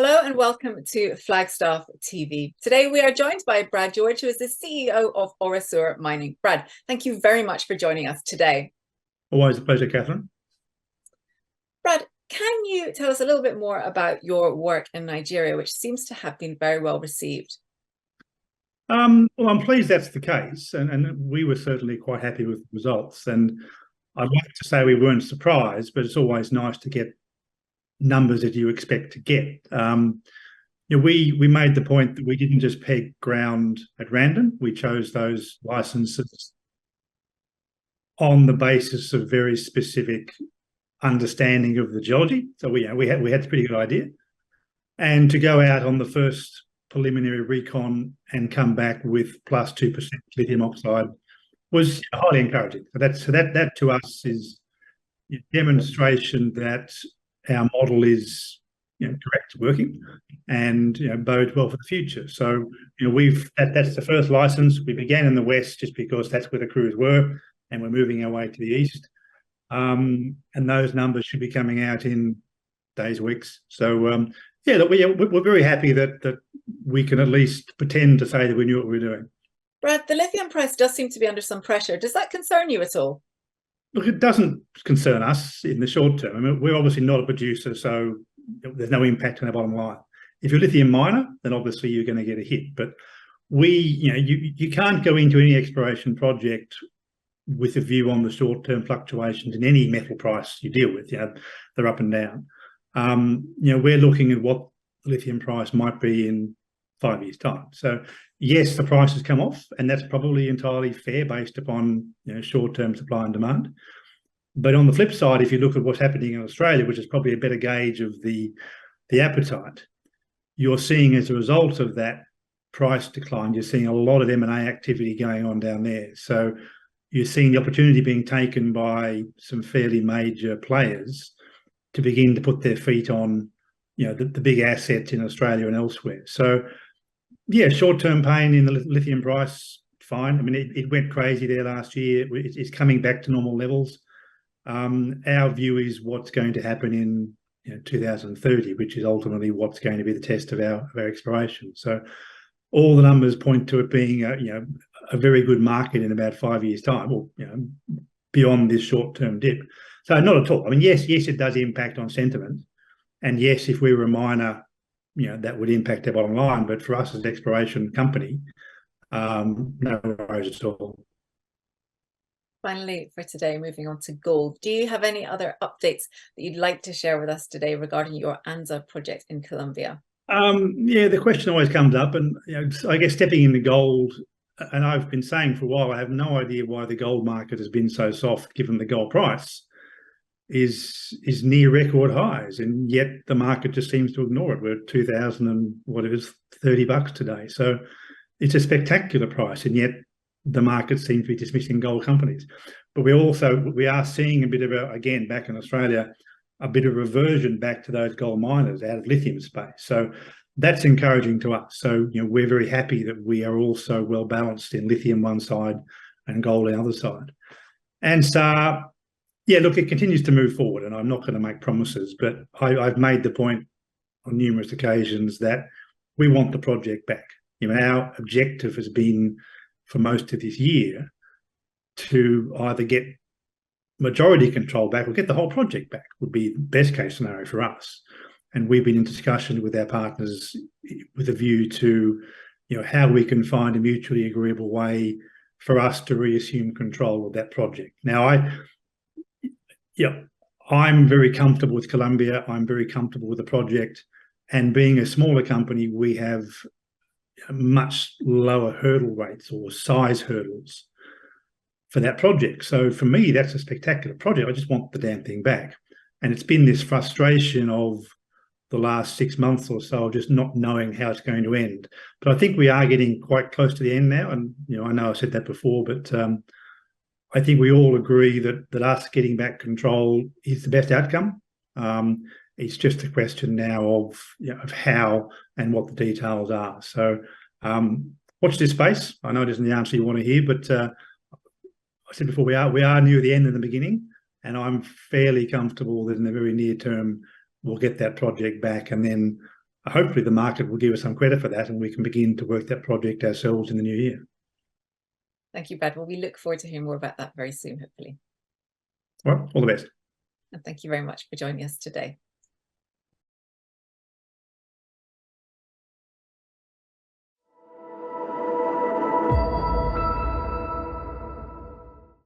Hello and welcome to Flagstaff TV. Today we are joined by Brad George, who is the CEO of Orosur Mining. Brad, thank you very much for joining us today. Always a pleasure, Catherine. Brad, can you tell us a little bit more about your work in Nigeria, which seems to have been very well received? Well, I'm pleased that's the case, and we were certainly quite happy with the results. And I'd like to say we weren't surprised, but it's always nice to get numbers that you expect to get. We made the point that we didn't just peg ground at random. We chose those licenses on the basis of very specific understanding of the geology. So we had a pretty good idea, and to go out on the first preliminary recon and come back with plus 2% lithium oxide was highly encouraging. So that to us is a demonstration that our model is correct, working, and bodes well for the future. So that's the first license. We began in the west just because that's where the crews were, and we're moving our way to the east. And those numbers should be coming out in days, weeks. So look, we're very happy that we can at least pretend to say that we knew what we were doing. Brad, the lithium price does seem to be under some pressure. Does that concern you at all? Look, it doesn't concern us in the short term. I mean, we're obviously not a producer, so there's no impact on our bottom line. If you're a lithium miner, then obviously you're going to get a hit. But you can't go into any exploration project with a view on the short-term fluctuations in any metal price you deal with. They're up and down. We're looking at what the lithium price might be in 5 years' time. So yes, the price has come off, and that's probably entirely fair based upon short-term supply and demand. But on the flip side, if you look at what's happening in Australia, which is probably a better gauge of the appetite, you're seeing as a result of that price decline, you're seeing a lot of M&A activity going on down there. So you're seeing the opportunity being taken by some fairly major players to begin to put their feet on the big assets in Australia and elsewhere. So short-term pain in the lithium price, fine. I mean, it went crazy there last year. It's coming back to normal levels. Our view is what's going to happen in 2030, which is ultimately what's going to be the test of our exploration. So all the numbers point to it being a very good market in about 5 years' time, or beyond this short-term dip. So not at all. I mean, yes, it does impact on sentiment, and yes, if we were a miner, that would impact our bottom line. But for us as an exploration company, no worries at all. Finally, for today, moving on to gold, do you have any other updates that you'd like to share with us today regarding your Anza project in Colombia? The question always comes up, and I guess stepping into gold, and I've been saying for a while, I have no idea why the gold market has been so soft, given the gold price is near record highs, and yet the market just seems to ignore it. We're at 2,000 and what it is, $30 today. So it's a spectacular price, and yet the market seems to be dismissing gold companies. But we are seeing a bit of again, back in Australia, a bit of reversion back to those gold miners out of lithium space. So that's encouraging to us. So we're very happy that we are also well balanced in lithium one side and gold the other side. And so look, it continues to move forward, and I'm not going to make promises, but I've made the point on numerous occasions that we want the project back. Our objective has been for most of this year to either get majority control back or get the whole project back, would be the best case scenario for us. And we've been in discussion with our partners with a view to how we can find a mutually agreeable way for us to reassume control of that project. Now, I'm very comfortable with Colombia. I'm very comfortable with the project. And being a smaller company, we have much lower hurdle rates or size hurdles for that project. So for me, that's a spectacular project. I just want the damn thing back. And it's been this frustration of the last 6 months or so, just not knowing how it's going to end. But I think we are getting quite close to the end now. And I know I said that before, but I think we all agree that us getting back control is the best outcome. It's just a question now of how and what the details are. So watch this space. I know it isn't the answer you want to hear, but I said before, we are near the end and the beginning, and I'm fairly comfortable that in the very near term we'll get that project back, and then hopefully the market will give us some credit for that, and we can begin to work that project ourselves in the new year. Thank you, Brad. Well, we look forward to hearing more about that very soon, hopefully. All right, all the best. And thank you very much for joining us today.